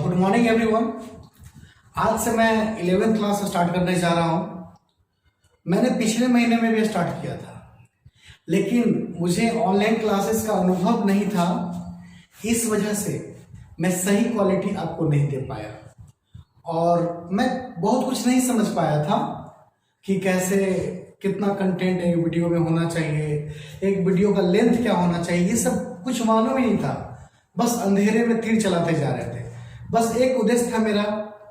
Good morning everyone. आज से मैं 11th क्लास स्टार्ट करने जा रहा हूँ। मैंने पिछले महीने में भी स्टार्ट किया था, लेकिन मुझे ऑनलाइन क्लासेस का अनुभव नहीं था। इस वजह से मैं सही क्वालिटी आपको नहीं दे पाया और मैं बहुत कुछ नहीं समझ पाया था कि कैसे कितना कंटेंट एक वीडियो में होना चाहिए, एक वीडियो का लेंथ क्या होना चाहिए, ये सब कुछ मालूम ही नहीं था। बस अंधेरे में तीर चलाते जा रहे थे। बस एक उद्देश्य था मेरा,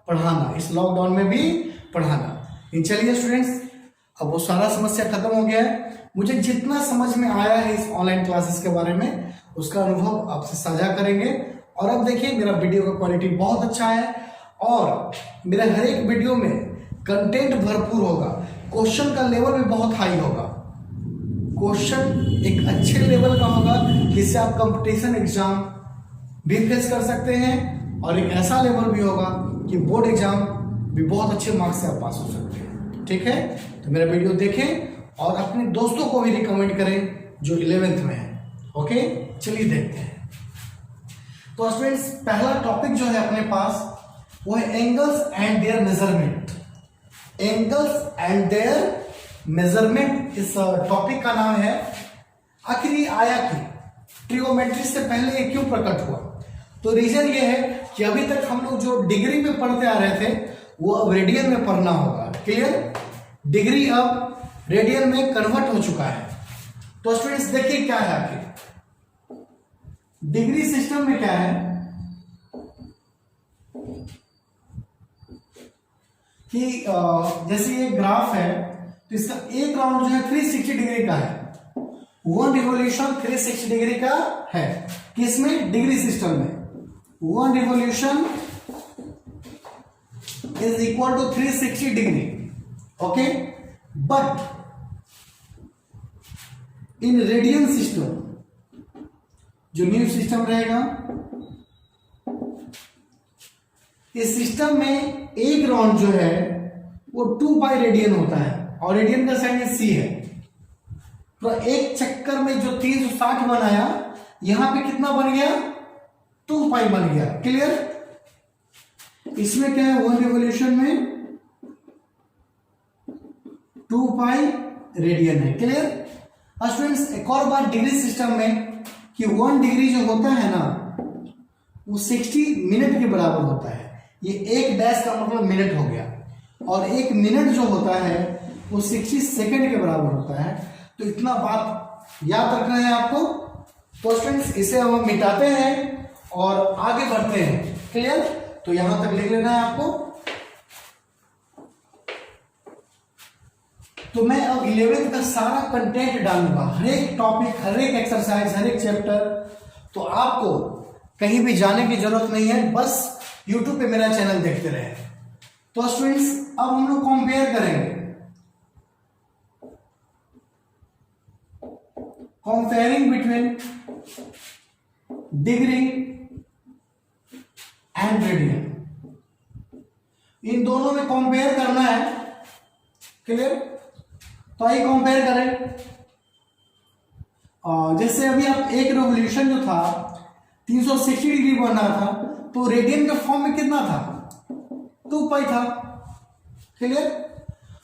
पढ़ाना, इस लॉकडाउन में भी पढ़ाना। चलिए स्टूडेंट्स, अब वो सारा समस्या खत्म हो गया है। मुझे जितना समझ में आया है इस ऑनलाइन क्लासेस के बारे में, उसका अनुभव आपसे साझा करेंगे। और अब देखिए, मेरा वीडियो का क्वालिटी बहुत अच्छा है और मेरा हर एक वीडियो में कंटेंट भरपूर होगा। क्वेश्चन का लेवल भी बहुत हाई होगा। क्वेश्चन एक अच्छे लेवल का होगा जिससे आप कंपटीशन एग्जाम भी फेस कर सकते हैं और एक ऐसा लेवल भी होगा कि बोर्ड एग्जाम भी बहुत अच्छे मार्क्स से आप पास हो सकते हैं। ठीक है, तो मेरा वीडियो देखें और अपने दोस्तों को भी रिकमेंड करें जो 11th में है। ओके, चलिए देखते हैं। तो स्टूडेंट्स, पहला टॉपिक जो है अपने पास वो है angles and there measurement. Angles and there measurement इस टॉपिक का नाम है। आखिर ये आया क्यों? ट्रिगोमेट्री से पहले ये क्यों प्रकट हुआ? तो रीजन ये है कि अभी तक हम लोग जो डिग्री में पढ़ते आ रहे थे वो अब रेडियन में पढ़ना होगा। क्लियर? डिग्री अब रेडियन में कन्वर्ट हो चुका है। तो स्टूडेंट्स देखिए क्या है आखिर डिग्री सिस्टम में क्या है कि जैसे ये ग्राफ है तो इसका एक राउंड जो है 360 डिग्री का है। 1 रिवोल्यूशन 360 डिग्री का है। किसमें? डिग्री सिस्टम में 1 revolution is equal to 360 degree. Okay, but in radian system जो न्यू सिस्टम रहेगा, इस सिस्टम में एक राउंड जो है वो 2 पाई रेडियन होता है और रेडियन का साइन सी है। तो एक चक्कर में जो 360 बनाया, यहां पे कितना बन गया? 2 पाई बन गया। क्लियर? इसमें क्या है? 1 रिवोल्यूशन में 2 पाई रेडियन है। क्लियर? स्टूडेंट्स, एक और बात डिग्री सिस्टम में कि 1 डिग्री जो होता है ना वो 60 मिनट के बराबर होता है। ये एक डैश का मतलब मिनट हो गया और एक मिनट जो होता है वो 60 सेकंड के बराबर होता है। तो इतना बात याद रखना है आपको। तो स्टूडेंट्स, इसे हम मिटाते हैं और आगे बढ़ते हैं। क्लियर? तो यहां तक लिख लेना है आपको। तो मैं अब 11th का सारा कंटेंट डालूंगा, हर एक टॉपिक, हर एक एक्सरसाइज, हर एक चैप्टर। तो आपको कहीं भी जाने की जरूरत नहीं है, बस YouTube पे मेरा चैनल देखते रहे। तो स्टूडेंट्स, अब हम लोग कंपेयर करेंगे। Comparing between degree and radian, इन दोनों में कंपेयर करना है। क्लियर? तो आइए कंपेयर करें। जैसे अभी आप एक रिवोल्यूशन जो था 360 डिग्री बन रहा था, तो रेडियन के फॉर्म में कितना था? 2 पाई था। क्लियर?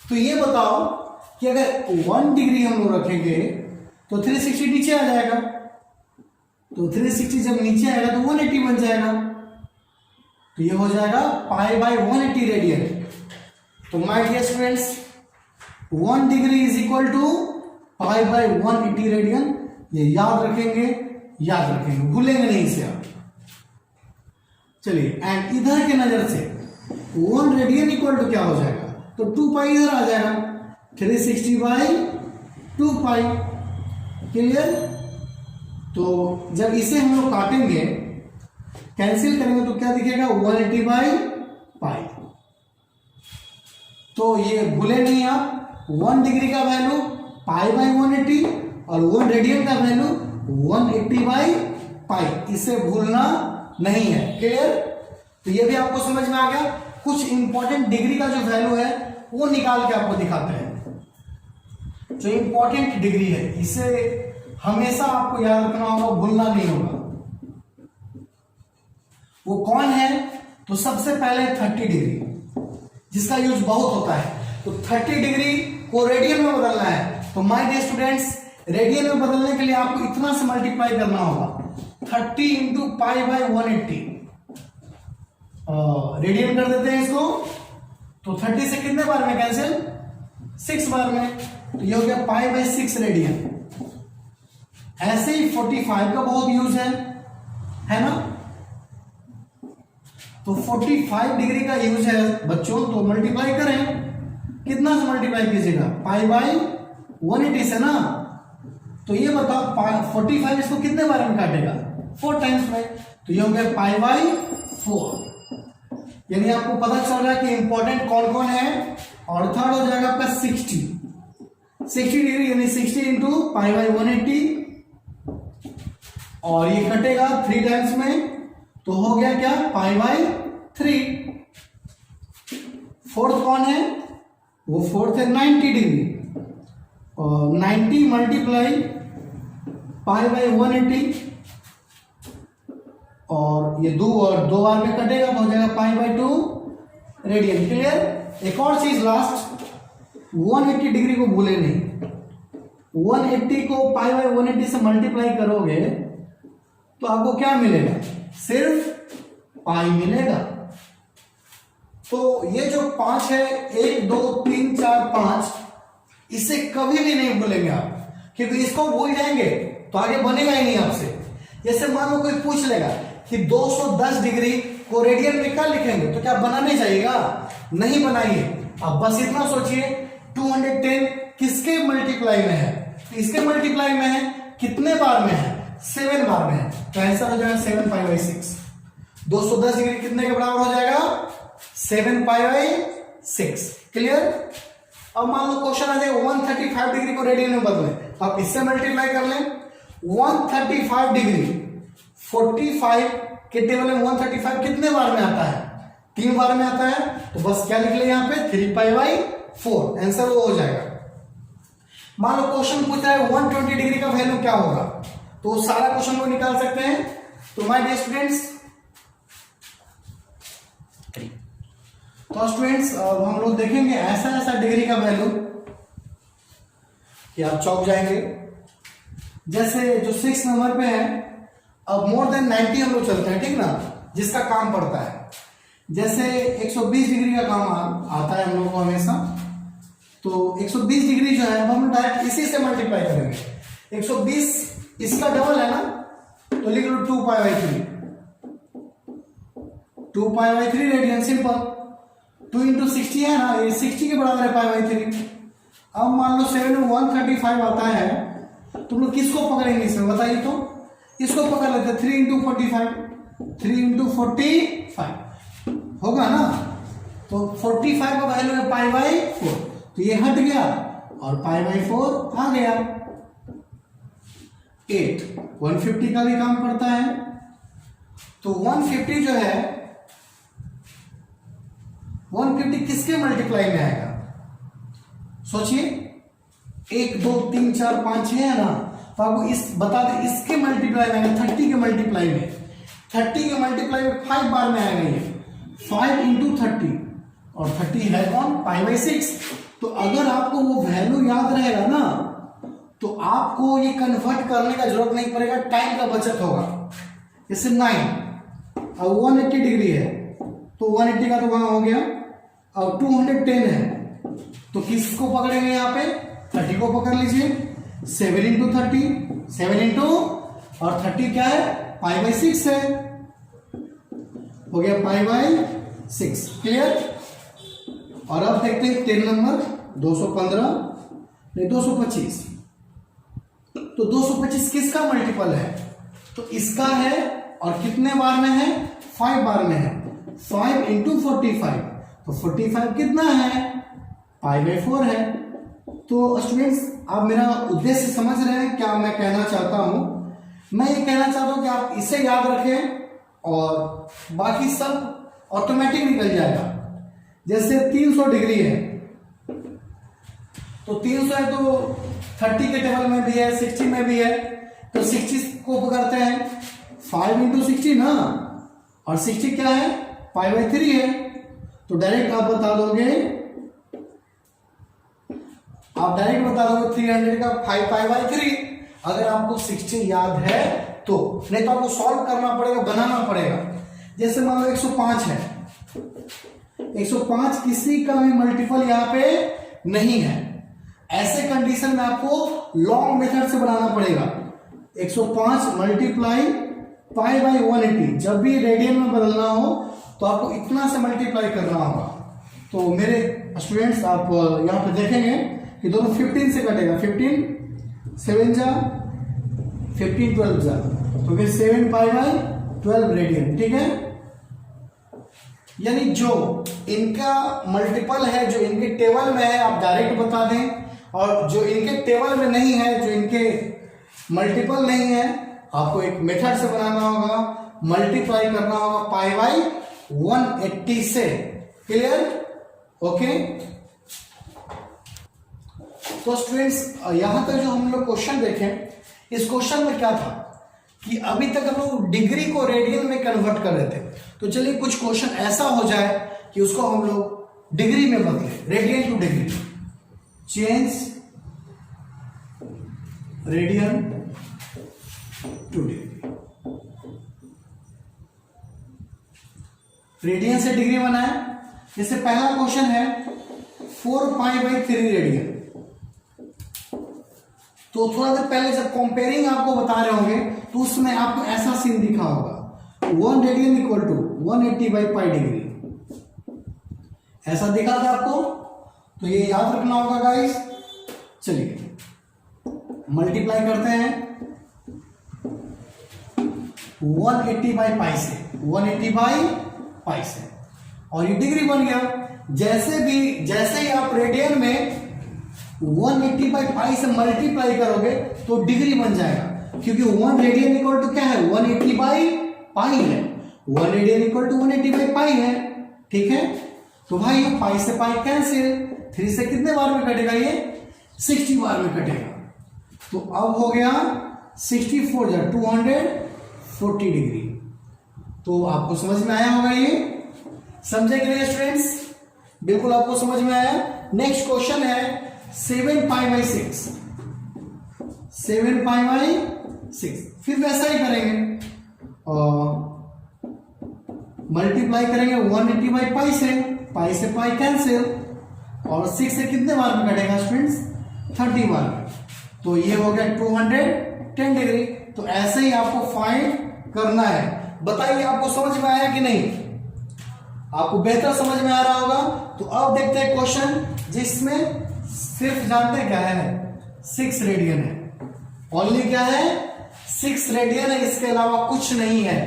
तो ये बताओ कि अगर 1 डिग्री हम लोग रखेंगे तो 360 नीचे आ जाएगा। तो 360 जब नीचे आएगा तो 180 बन जाएगा। तो ये हो जाएगा पाई बाय 180 रेडियन। तो my dear students, 1 degree is equal to pi by 180 radian. ये याद रखेंगे, याद रखेंगे, भूलेंगे नहीं इसे आप। चलिए, एंड इधर के नजर से 1 रेडियन इक्वल टू क्या हो जाएगा? तो 2 पाई इधर आ जाएगा, 360 बाई 2 पाई। क्लियर? तो जब इसे हम लोग काटेंगे, कैंसिल करेंगे तो क्या दिखेगा? 180 बाई पाई। तो ये भूले नहीं आप, 1 डिग्री का वैल्यू पाई बाई 180 और 1 रेडियन का वैल्यू 180 बाई पाई। इसे भूलना नहीं है। क्लियर? तो ये भी आपको समझ में आ गया। कुछ इंपॉर्टेंट डिग्री का जो वैल्यू है वो निकाल के आपको दिखाते हैं। जो इंपॉर्टेंट डिग्री है इसे हमेशा आपको याद रखना होगा, भूलना नहीं होगा। वो कौन है? तो सबसे पहले 30 डिग्री, जिसका यूज बहुत होता है। तो 30 डिग्री को रेडियन में बदलना है। तो माय डियर स्टूडेंट्स, रेडियन में बदलने के लिए आपको इतना से मल्टीप्लाई करना होगा, 30 इंटू पाई बाई 180। रेडियन कर देते हैं इसको, तो 30 से कितने बार में कैंसिल, 6 बार में, तो ये हो गया पाई बाई 6 रेडियन। ऐसे ही 45 का बहुत यूज है ना। तो 45 डिग्री का यूज है बच्चों, तो मल्टीप्लाई करें, कितना से मल्टीप्लाई कीजिएगा, पाई बाई 180 से ना। तो ये बताओ 45 इसको कितने बार में काटेगा, 4 टाइम्स में, तो ये हो गया पाई बाई 4। यानी आपको पता चल रहा है कि इंपॉर्टेंट कौन कौन है। और थर्ड हो जाएगा आपका 60 डिग्री, यानी 60 इंटू पाई बाई 180, और ये कटेगा 3 टाइम्स में, तो हो गया क्या, पाई बाई 3। फोर्थ कौन है, वो फोर्थ है 90 डिग्री, और 90 मल्टीप्लाई पाई बाई 180, और ये दो बार में कटेगा तो हो जाएगा पाई बाई 2 रेडियन। क्लियर। एक और चीज लास्ट, 180 डिग्री को भूले नहीं, 180 को पाई बाई 180 से मल्टीप्लाई करोगे तो आपको क्या मिलेगा, सिर्फ पाई मिलेगा। तो ये जो 5 है, 1 2 3 4 5, इसे कभी भी नहीं भूलेंगे आप, क्योंकि इसको भूल जाएंगे तो आगे बनेगा ही नहीं आपसे। जैसे मान लो कोई पूछ लेगा कि 210 डिग्री को रेडियन में क्या लिखेंगे, तो क्या बनाने जाइएगा, नहीं बनाइए। अब बस इतना सोचिए, 210 किसके मल्टीप्लाई में है, इसके मल्टीप्लाई में है, कितने बार में है, 7 बार में है, तो आंसर हो जाएगा 7 पाई बाई 6। 210 डिग्री कितने के बराबर हो जाएगा, 7 पाई बाई 6। क्लियर। अब मान लो क्वेश्चन आ जाए 135 डिग्री को रेडियन में बदलें, तो आप इससे मल्टीप्लाई कर लें। 135 डिग्री 45 के टेबल में 135 कितने बार में आता है, 3 बार में आता है, तो बस क्या लिख ले यहाँ पे, 3 पाई बाई 4, आंसर वो हो जाएगा। मान लो क्वेश्चन पूछता है 120 डिग्री का वैल्यू क्या होगा, तो सारा क्वेश्चन को निकाल सकते हैं। तो माय डियर स्टूडेंट्स, अब हम लोग देखेंगे ऐसा डिग्री का वैल्यू कि आप चौंक जाएंगे। जैसे जो 6 नंबर पे है, अब मोर देन 90 हम लोग चलते हैं, ठीक ना, जिसका काम पड़ता है। जैसे 120 डिग्री का काम आता है हम लोग को हमेशा, तो 120 डिग्री जो है हम डायरेक्ट इसी से मल्टीप्लाई करेंगे। 120 इसका डबल है ना, तो लिख लो 2 pi by 3, 2 pi by 3 radian, simple. 2 into 60 है ना, ये 60 के बराबर है पाई बाई 3। अब मान लो 7 में 135 आता है, तुम लोग किसको पकड़ेंगे इसमें बताइए, तो इसको पकड़ लेते हैं, 3 इंटू 45, 3 इंटू 45 होगा ना, तो 45 का वैल्यू है पाई बाई 4, तो ये हट गया और पाई बाई 4 आ गया। 8 150 का भी काम पड़ता है, तो 150 जो है 150 किसके मल्टीप्लाई में आएगा, सोचिए, 1 2 3 4 5 6 है ना, तो आपको इस बता दें इसके मल्टीप्लाई में, 30 के मल्टीप्लाई में, 30 के मल्टीप्लाई में 5 बार में आएगा ये, 5 इंटू 30, और 30 है कौन, पाई बाई 6। तो अगर आपको वो वैल्यू याद रहेगा ना, तो आपको ये कन्वर्ट करने का जरूरत नहीं पड़ेगा, टाइम का बचत होगा। जैसे 9 अब 180 डिग्री है, तो 180 का तो वहां हो गया। अब 210 है, तो किसको पकड़ेंगे यहाँ पे, 30 को पकड़ लीजिए, 7 इंटू 30, 7 इंटू, और 30 क्या है, पाई बाई 6 है, हो गया पाई बाई 6। क्लियर। और अब देखते हैं 10 नंबर, 215 नहीं 225, तो 225 किसका मल्टीपल है, तो इसका है, और कितने बार में है, 5 बार में है, 5 इंटू 45, तो 45 कितना है, पाई बाई 4 है। तो स्टूडेंट्स, आप मेरा उद्देश्य समझ रहे हैं क्या मैं कहना चाहता हूं। मैं ये कहना चाहता हूं कि आप इसे याद रखें और बाकी सब ऑटोमेटिक निकल जाएगा। जैसे 300 डिग्री है, तो 300 है तो 30 के टेबल में भी है, 60 में भी है, तो 60 को पकड़ते हैं, 5 इंटू 60 ना, और 60 क्या है, π/3 है, तो डायरेक्ट आप बता दोगे 300 का 5π/3 अगर आपको 60 याद है तो, नहीं तो आपको सॉल्व करना पड़ेगा, बनाना पड़ेगा। जैसे मान लो 105 है, 105 किसी का भी मल्टीपल यहाँ पे नहीं है, ऐसे कंडीशन में आपको लॉन्ग मेथड से बनाना पड़ेगा। 105 मल्टीप्लाई π/180, जब भी रेडियन में बदलना हो तो आपको इतना से मल्टीप्लाई करना होगा। तो मेरे स्टूडेंट्स आप यहाँ पे देखेंगे कि दोनों 15 से कटेगा, 15 7 जा 15 12 जा, तो फिर 7π/12 रेडियन, ठीक है। यानी जो इनका मल्टीपल है, जो इनके टेबल में है, आप डायरेक्ट बता दें, और जो इनके टेबल में नहीं है, जो इनके मल्टीपल नहीं है, आपको एक मेथड से बनाना होगा, मल्टीप्लाई करना होगा π/180 से। क्लियर? ओके। तो स्टूडेंट्स यहां तक जो हम लोग क्वेश्चन देखें, इस क्वेश्चन में क्या था कि अभी तक हम लोग डिग्री को रेडियन में कन्वर्ट कर रहे थे, तो चलिए कुछ क्वेश्चन ऐसा हो जाए कि उसको हम लोग डिग्री में बदले, radian two degree. Change radian two degree, radian से डिग्री बनाए। जैसे पहला क्वेश्चन है 4π/3 रेडियन, तो थोड़ा देर पहले जब कंपेयरिंग आपको बता रहे होंगे तो उसमें आपको ऐसा सीन दिखा होगा 1 रेडियन इक्वल टू 180/π डिग्री, ऐसा दिखा था आपको, तो ये याद रखना होगा गाइस। चलिए मल्टीप्लाई करते हैं 180/π से, 180/π से, और ये डिग्री बन गया। जैसे ही आप रेडियन में 180/π से मल्टीप्लाई करोगे तो डिग्री बन जाएगा, क्योंकि 1 रेडियन इक्वल टू क्या है, 180/π है, 1 रेडियन इक्वल टू 180/π है, ठीक है। तो भाई पाई से पाई कैंसिल, 3 से कितने बार में कटेगा, ये 60 बार में कटेगा। तो अब हो गया 64 या 240 डिग्री। तो आपको समझ में आया होगा, ये समझे कि नहीं स्टूडेंट्स? बिल्कुल आपको समझ में आया। नेक्स्ट क्वेश्चन है 7π/6, 7π/6, फिर वैसा ही करेंगे, मल्टीप्लाई करेंगे 180/π से, पाई से पाई कैंसिल, और 6 से कितने बार में कटेगा स्टूडेंट्स, 30 बार में। तो ये हो गया 210 डिग्री। तो ऐसे ही आपको फाइंड करना है। बताइए आपको समझ में आया कि नहीं? आपको बेहतर समझ में आ रहा होगा। तो अब देखते हैं क्वेश्चन जिसमें सिर्फ जानते क्या है, 6 रेडियन है, ओनली क्या है, 6 रेडियन है, इसके अलावा कुछ नहीं है,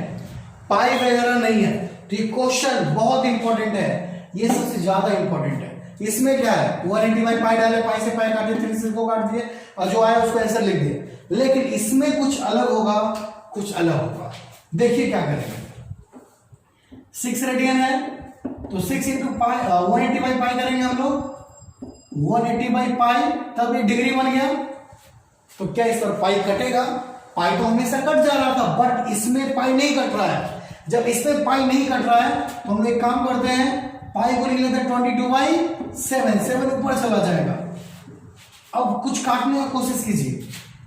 पाई वगैरह नहीं है। तो ये क्वेश्चन बहुत इंपॉर्टेंट है, ये सबसे ज्यादा इंपॉर्टेंट है। इसमें क्या है, 180/π डाले, पाई से पाई काटे, 3 से को काट दिए, और जो आया उसको आंसर लिख दिए। लेकिन इसमें कुछ अलग होगा, कुछ अलग होगा। देखिए क्या करेंगे, 6 रेडियन है तो 6 इंटू 180/π करेंगे हम लोग, 180/π, तब ये डिग्री बन गया। तो क्या इस पर पाई कटेगा? पाई तो हमेशा कट जा रहा था, बट इसमें पाई नहीं कट रहा है। जब इसमें पाई नहीं कट रहा है तो हम लोग एक काम करते हैं, पाई को लिख लेते हैं 22/7, 7 ऊपर चला जाएगा। अब कुछ काटने की कोशिश कीजिए,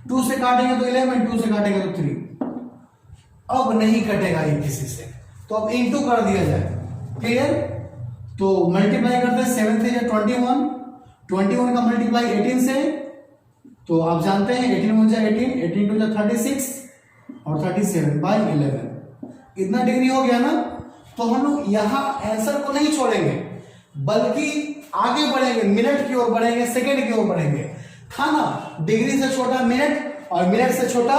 2 से काटेंगे तो 11, 2 से काटेंगे तो 3, अब नहीं कटेगा ये किसी से, तो अब इंटू कर दिया जाए। क्लियर? तो मल्टीप्लाई करते हैं, 7 से 21 का मल्टीप्लाई 18 से, तो आप जानते हैं 18 1 18, 18 2 36 और 37/11, इतना डिग्री हो गया ना। तो हम लोग यहां आंसर को नहीं छोड़ेंगे, बल्कि आगे बढ़ेंगे, मिनट की ओर बढ़ेंगे, सेकंड की ओर बढ़ेंगे। था ना, डिग्री से छोटा मिनट और मिनट से छोटा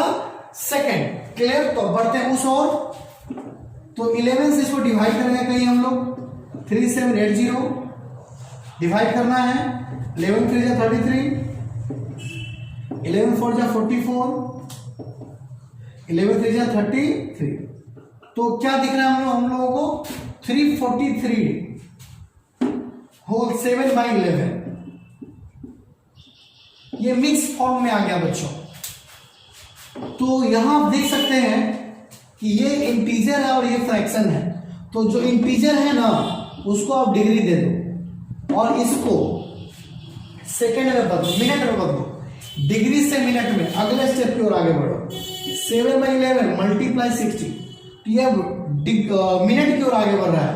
सेकंड। क्लियर? तो बढ़ते हैं उस ओर। तो 11 से इसको डिवाइड करेंगे कहीं हम लोग, 3780 डिवाइड करना है, 11 3 33, 11 4 44, 11 3 33। तो क्या दिख रहा है हम लोगों को, 343 होल 7/11। ये मिक्स फॉर्म में आ गया बच्चों। तो यहां आप देख सकते हैं कि ये इंटीजर है और ये फ्रैक्शन है, तो जो इंटीजर है ना उसको आप डिग्री दे दो और इसको सेकेंड में बदलो, मिनट में बदलो, डिग्री से मिनट में अगले स्टेप की ओर आगे बढ़ो। 7/11 मल्टीप्लाई 60, तो ये मिनट की ओर आगे बढ़ रहा है।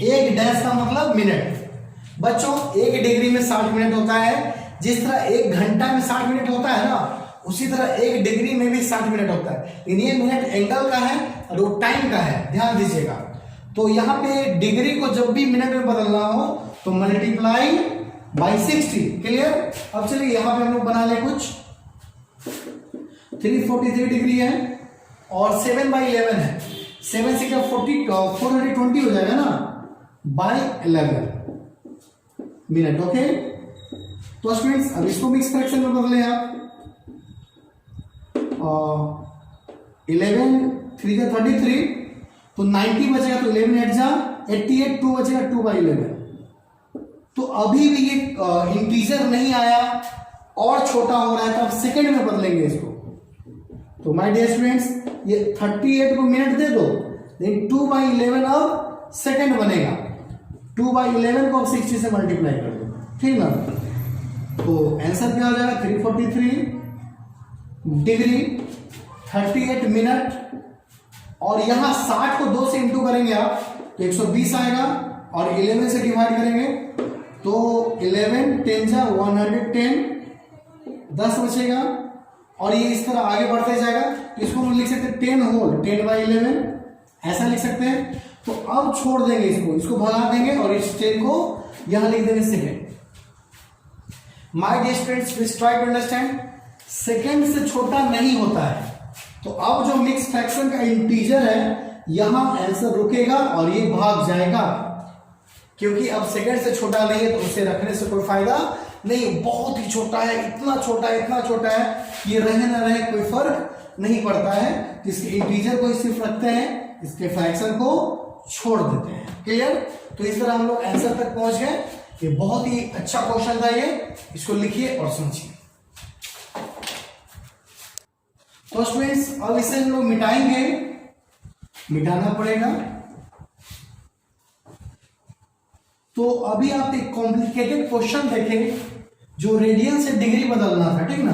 एक डैश का मतलब मिनट। बच्चों एक डिग्री में 60 मिनट होता है, जिस तरह एक घंटा में 60 मिनट होता है ना, उसी तरह एक डिग्री में भी 60 मिनट होता है। ये मिनट एंगल का है और वो टाइम का है, ध्यान दीजिएगा। तो यहाँ पे डिग्री को जब भी मिनट में बदलना हो तो मल्टीप्लाई बाई 60, क्लियर। अब चलिए यहाँ पे हम लोग बना ले कुछ। 343 डिग्री है और 7/11 है। 7 से क्या 420 हो जाएगा ना, बाई 11 मिनट। ओके, तो स्टूडेंट्स अब इसको मिक्स फ्रैक्शन में बदले आप। 11 3 जा 33, तो 90 बचेगा, तो 11 8 जा 88, 2 बचेगा 2/11। तो अभी भी ये इंटीजर नहीं आया और छोटा हो रहा है, तो आप सेकंड में बदलेंगे इसको। तो माय डियर स्टूडेंट्स, ये 38 को मिनट दे दो, लेकिन 2/11 अब सेकंड बनेगा। 2/11 को अब 60 से मल्टीप्लाई कर दो, ठीक ना। तो आंसर क्या हो जाएगा, 343 डिग्री 38 मिनट। और यहां 60 को 2 से इंटू करेंगे आप तो 120 आएगा, और 11 से डिवाइड करेंगे तो 11 10 जा 110, 10 बचेगा। और ये इस तरह आगे बढ़ते जाएगा, तो इसको हम लिख सकते हैं 10 होल 10/11, ऐसा लिख सकते हैं। तो अब छोड़ देंगे इसको भगा देंगे और इस 10 को यहां लिख देंगे second. My dear students, please try to understand, second से छोटा नहीं होता है। तो अब जो मिक्स फ्रैक्शन का इंटीजर है यहां आंसर रुकेगा और ये भाग जाएगा, क्योंकि अब सेकेंड से छोटा नहीं है, तो उसे रखने से कोई फायदा नहीं। बहुत ही छोटा है, इतना छोटा है, इतना छोटा है, ये रहे ना रहे कोई फर्क नहीं पड़ता है। इसके इंटीजर को सिर्फ रखते हैं, इसके फ्रैक्शन को छोड़ देते हैं, क्लियर। तो इस तरह हम लोग आंसर तक पहुंच गए। ये बहुत ही अच्छा क्वेश्चन था, ये इसको लिखिए और समझिए। तो स्टूडेंट्स अब इसे हम लोग मिटाएंगे, मिटाना पड़ेगा। तो अभी आप एक कॉम्प्लिकेटेड क्वेश्चन देखें जो रेडियन से डिग्री बदलना था, ठीक ना।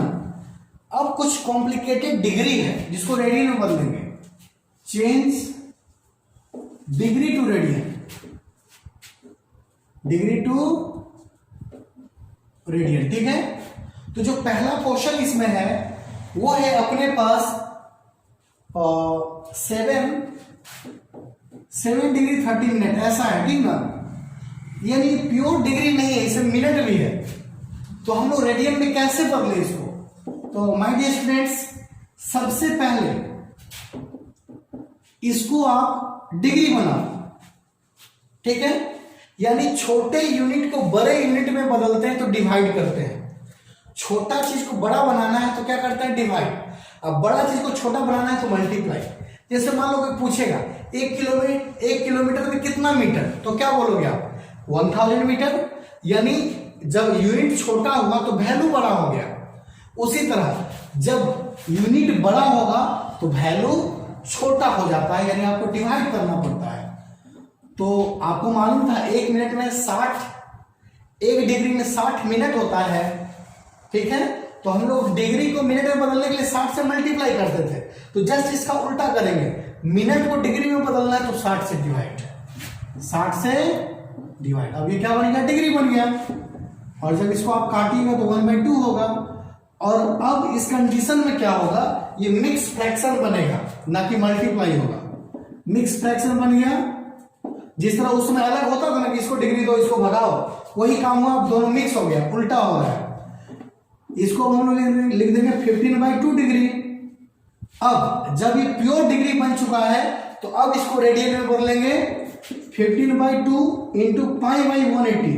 अब कुछ कॉम्प्लिकेटेड डिग्री है जिसको रेडियन में बदलेंगे। Change degree to radian, degree to radian, ठीक है। तो जो पहला क्वेश्चन इसमें है वो है अपने पास 7 डिग्री 30 मिनट, ऐसा है, ठीक ना। यानी प्योर डिग्री नहीं है, इसे मिनट भी है। तो हम लोग रेडियन में कैसे बदले इसको। तो माय डियर स्टूडेंट्स, सबसे पहले इसको आप डिग्री बनाओ, ठीक है। यानी छोटे यूनिट को बड़े यूनिट में बदलते हैं तो डिवाइड करते हैं। छोटा चीज को बड़ा बनाना है तो क्या करते हैं, डिवाइड। अब बड़ा चीज को छोटा बनाना है तो मल्टीप्लाई। जैसे मान लो कोई पूछेगा 1 किलोमीटर में कितना मीटर, तो क्या बोलोगे आप, 1000 मीटर। यानी जब यूनिट छोटा हुआ तो वैल्यू बड़ा हो गया। उसी तरह जब यूनिट बड़ा होगा तो वैल्यू छोटा हो जाता है, यानी आपको डिवाइड करना पड़ता है। तो आपको मालूम था 1 मिनट में 60, 1 डिग्री में 60 मिनट होता है, ठीक है। तो हम लोग डिग्री को मिनट में बदलने के लिए 60 से मल्टीप्लाई करते थे। तो जस्ट इसका उल्टा करेंगे, मिनट को डिग्री में बदलना है तो 60 से डिवाइड, 60 से डिवाइड। अब ये क्या बन गया, डिग्री बन गया। और जब इसको आप काटिएगा तो 1/2 होगा। और अब इस कंडीशन में क्या होगा, ये मिक्स फ्रैक्शन बनेगा, ना कि मल्टीप्लाई होगा। मिक्स फ्रैक्शन बन गया। जिस तरह उस समय अलग होता था ना कि इसको डिग्री दो इसको भगाओ, वही काम हुआ, दोनों मिक्स हो गया, उल्टा हो रहा है। इसको हम लोग लिख देंगे 15/2 डिग्री। अब जब ये प्योर डिग्री बन चुका है तो अब इसको रेडियन में बदलेंगे 15/2 इंटू π/180।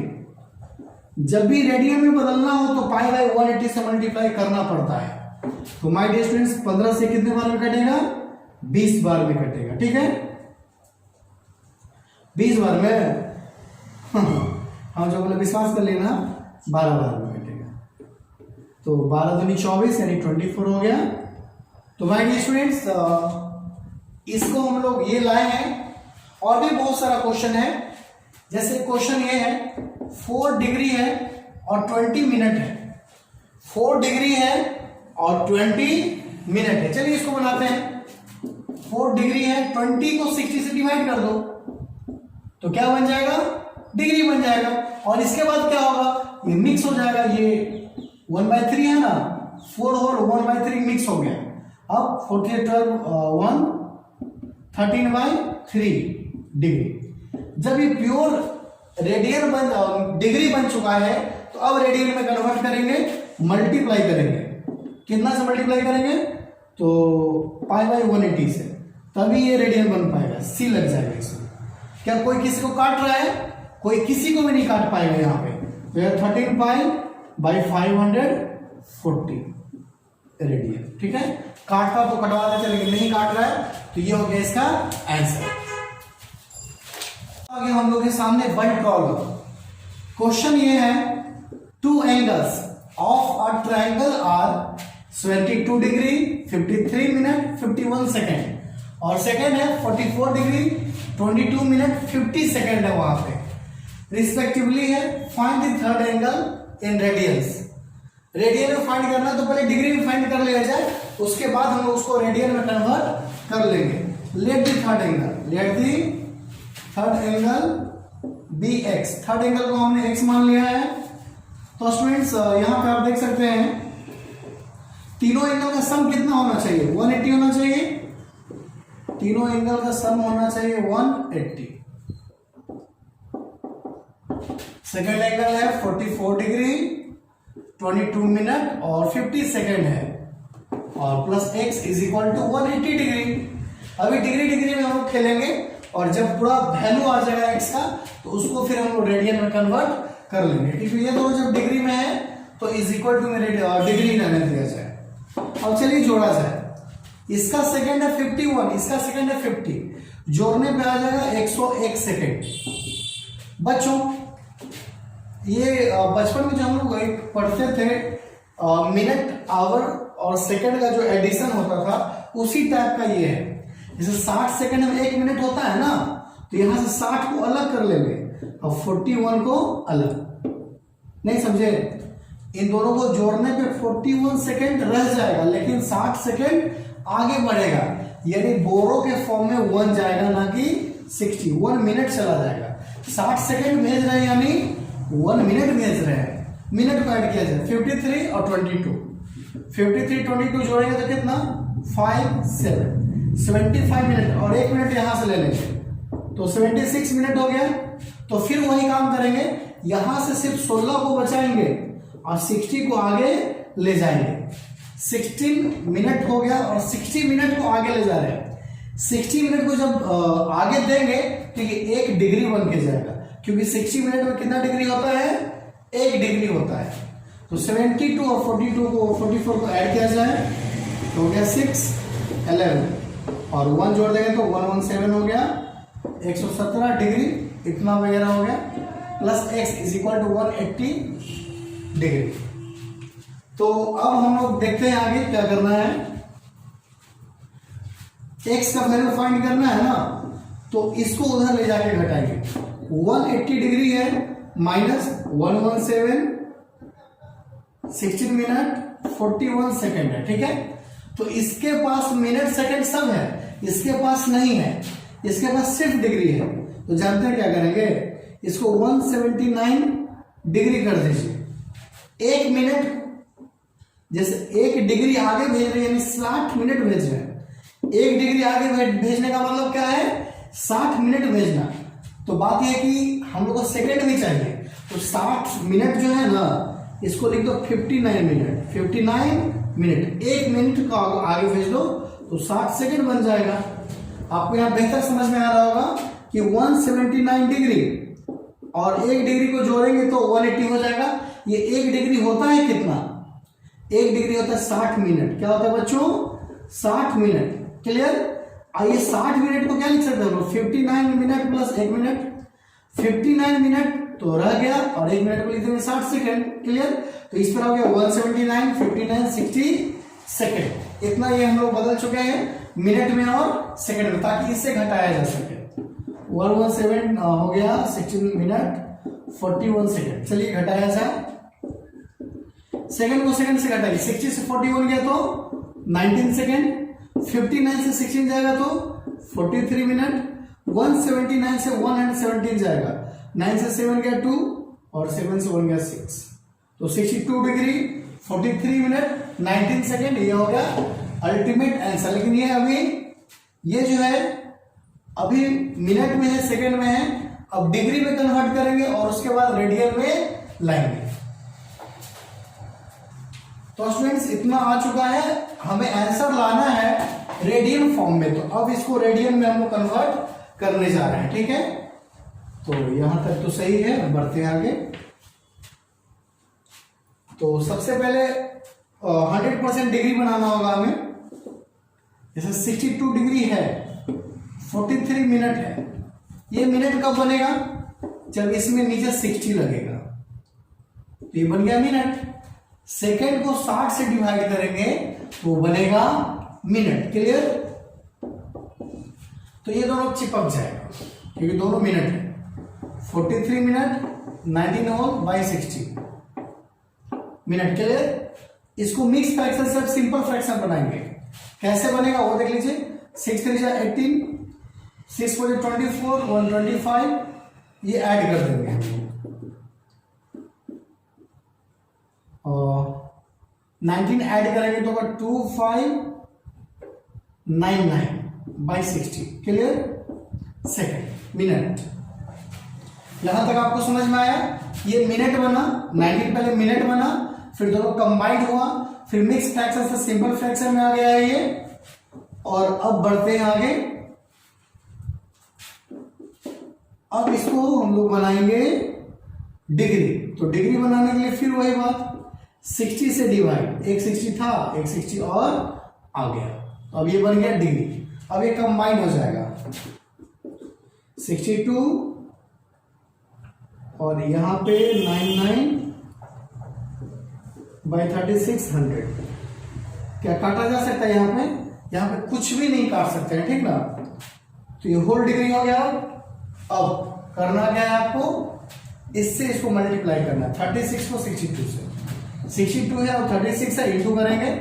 जब भी रेडियन में बदलना हो तो π/180 से मल्टीप्लाई करना पड़ता है। तो माय डियर स्टूडेंट्स, 15 से कितने बार में कटेगा, 20 बार में कटेगा, ठीक है। 20 बार में हम जो बोले विश्वास कर लेना, 12 बार में कटेगा। तो 12 दूनी 24 यानी 24 हो गया। तो माय डियर स्टूडेंट्स, इसको हम लोग ये लाए हैं और भी बहुत सारा क्वेश्चन है, जैसे क्वेश्चन ये है 4 डिग्री है और 20 मिनट है, 4 डिग्री है और 20 मिनट है। चलिए इसको बनाते हैं। 4 डिग्री है, 20 को 60 से डिवाइड कर दो तो क्या बन जाएगा, डिग्री बन जाएगा। और इसके बाद क्या होगा, ये मिक्स हो जाएगा, ये 1/3 है ना, 4 और 1/3 मिक्स हो गया। अब 40 12 1 13/3 डिग्री। जब ये प्योर रेडियन डिग्री बन चुका है तो अब रेडियन में कन्वर्ट करेंगे, मल्टीप्लाई करेंगे। कितना से मल्टीप्लाई करेंगे, तो π/180 से, तभी ये रेडियन बन पाएगा। सी लग जाएगा इसमें। क्या कोई किसी को काट रहा है, कोई किसी को भी नहीं काट पाएगा यहाँ पे। तो यह 13π/540 रेडियन, ठीक है। काटता तो कटवा देते, लेकिन नहीं काट रहा है, तो ये हो गया इसका आंसर। आगे हम लोग के सामने वन प्रॉब्लम। क्वेश्चन ये है, 2 angles of a triangle are 72 degree 53 minute 51 second, और सेकेंड है 44 डिग्री 22 मिनट 50 सेकेंड है वहां पे रिस्पेक्टिवली है। Find the third angle in radiance. Radian में फाइंड करना तो पहले डिग्री में फाइंड कर लिया जाए, उसके बाद हम लोग उसको रेडियन में कन्वर्ट कर लेंगे। Let the third angle, let the third angle be x. Third angle को हमने एक्स मान लिया है। तो स्टूडेंट्स यहां पे आप देख सकते हैं तीनों एंगल का सम कितना होना चाहिए, 180 होना चाहिए। तीनों एंगल का सम होना चाहिए 180। सेकेंड एंगल है 44 डिग्री 22 मिनट और 50 सेकेंड है, और plus x is equal to 180 degree. अभी डिग्री डिग्री में हम लोग खेलेंगे, और जब पूरा वैल्यू आ जाएगा x का तो उसको फिर हम लोग रेडियन में कन्वर्ट कर लेंगे। ठीक है, ये दोनों जब डिग्री में है तो इज इक्वल टू में डिग्री रहने दिया जाए। अब चलिए जोड़ा जाए। इसका सेकेंड है 51, इसका सेकेंड है 50, जोड़ने पे आ जाएगा 101 सेकेंड। बच्चों ये बचपन में जो हम लोग एक पढ़ते थे मिनट आवर और सेकंड का जो एडिशन होता था उसी टाइप का ये है। जैसे 60 सेकंड में 1 मिनट होता है ना, तो यहां से 60 को अलग कर लेंगे और 41 को अलग। नहीं समझे, इन दोनों को जोड़ने पे 41 सेकंड रह जाएगा, लेकिन 60 सेकंड आगे बढ़ेगा, यानी बोरो के फॉर्म में 1 जाएगा, ना कि 60। 1 मिनट चला जाएगा। 60 सेकंड भेज रहे हैं यानी 1 मिनट भेज रहे हैं। मिनट को ऐड किया जाए 53 और 22, 53 22 जोड़ेंगे तो कितना 5 7 75 मिनट, और 1 मिनट यहां से ले लेंगे तो 76 मिनट हो गया। तो फिर वही काम करेंगे, यहां से सिर्फ 16 को बचाएंगे और 60 को आगे ले जाएंगे। 16 मिनट हो गया और 60 मिनट को आगे ले जा रहे हैं। 60 मिनट को जब आगे देंगे तो ये 1 डिग्री बन के जाएगा, क्योंकि 60 मिनट में कितना डिग्री होता है, 1 डिग्री होता है। तो 72 और 42 को 44 को ऐड किया जाए तो हो गया 6 11, और 1 जोड़ देंगे तो 117 हो गया, 117 डिग्री इतना वगैरह हो गया, plus x is equal to 180 degree. तो अब हम लोग देखते हैं आगे क्या करना है। x का वैल्यू फाइंड करना है ना, तो इसको उधर ले जाके घटाएंगे। 180 डिग्री है माइनस 117 16 मिनट 41 सेकेंड है, ठीक है। तो इसके पास मिनट सेकेंड सब है, इसके पास नहीं है, इसके पास सिर्फ डिग्री है। तो जानते हैं क्या करेंगे, इसको 179 डिग्री कर दीजिए। 1 मिनट, जैसे 1 डिग्री आगे भेज रहे हैं यानी 60 मिनट भेज रहे हैं। 1 डिग्री आगे भेजने का मतलब क्या है, 60 मिनट भेजना। तो बात यह कि हम लोग को सेकेंड भी चाहिए, तो 60 मिनट जो है ना, इसको लिख दो 59 मिनट। 59 मिनट, 1 मिनट को आगे भेज दो तो 60 सेकेंड बन जाएगा। आपको यहाँ बेहतर समझ में आ रहा होगा कि 179 डिग्री और 1 डिग्री को जोड़ेंगे तो 180 हो जाएगा। ये 1 डिग्री होता है कितना, 1 डिग्री होता है 60 मिनट। क्या होता है बच्चों, 60 मिनट। क्लियर। आइए 60 मिनट को क्या लिख सकते हैं, 59 मिनट प्लस 1 मिनट, 59 मिनट तो रह गया, और 1 मिनट को लिख देंगे 60 सेकेंड। क्लियर। तो इस पर हो गया 179 59 60 सेकेंड। इतना ये हम लोग बदल चुके हैं मिनट में और सेकेंड में, ताकि इससे घटाया जा सके। 117 हो गया 16 मिनट 41 सेकेंड। चलिए घटाया जाए, सेकंड को सेकंड से घटाइए, 60 से 41 गया तो 19 सेकेंड, 59 से 16 जाएगा तो 43 मिनट, 179 से 117 जाएगा, 9 से 7 गया 2 और 7 से 1 गया 6, तो 62 डिग्री 43 मिनट 19 सेकेंड। ये हो गया अल्टीमेट आंसर। लेकिन ये अभी ये जो है अभी मिनट में है, सेकेंड में है, अब डिग्री में कन्वर्ट करेंगे और उसके बाद रेडियन में लाएंगे। तो स्टूडेंट्स इतना आ चुका है, हमें आंसर लाना है रेडियन फॉर्म में, तो अब इसको रेडियन में हम लोग कन्वर्ट करने जा रहे हैं। ठीक है, तो यहां तक तो सही है, बढ़ते हैं आगे। तो सबसे पहले 100% डिग्री बनाना होगा हमें। जैसे 62 डिग्री है, 43 मिनट है, ये मिनट कब बनेगा? जब इसमें नीचे 60 लगेगा, तो ये बन गया मिनट। सेकेंड को 60 से डिवाइड करेंगे तो बनेगा मिनट। क्लियर? तो ये दोनों चिपक जाएगा क्योंकि दोनों मिनट है। 43 minute 19 whole by 60 minute. Clear? इसको मिक्स फ्रैक्शन से सिंपल फ्रैक्शन बनाएंगे। कैसे बनेगा वो देख लीजिए। 6 3 जा 18, 6 4 जा 24, 125, ये ऐड कर देंगे और 19 ऐड करेंगे तो होगा 2599 बाई 60। क्लियर? Second minute. यहां तक आपको समझ में आया? ये मिनट बना, 19 पहले मिनट बना, फिर दोनों कंबाइंड हुआ, फिर मिक्स फ्रैक्शन से सिंपल फ्रैक्शन में आ गया है ये। और अब बढ़ते हैं आगे। अब इसको हम लोग बनाएंगे डिग्री। तो डिग्री बनाने के लिए फिर वही बात, 60 से डिवाइड, एक 60 था, एक 60 और आ गया, तो अब ये बन गया डिग्री। अब ये कंबाइन हो जाएगा 62 और यहां पे 99 बाई 3600। क्या काटा जा सकता है? यहां पे कुछ भी नहीं काट सकते हैं, ठीक ना? तो ये होल डिग्री हो गया। अब करना क्या है आपको? इससे इसको मल्टीप्लाई करना है, 36 को 62 से। 62 है और 36 है, इंटू करेंगे।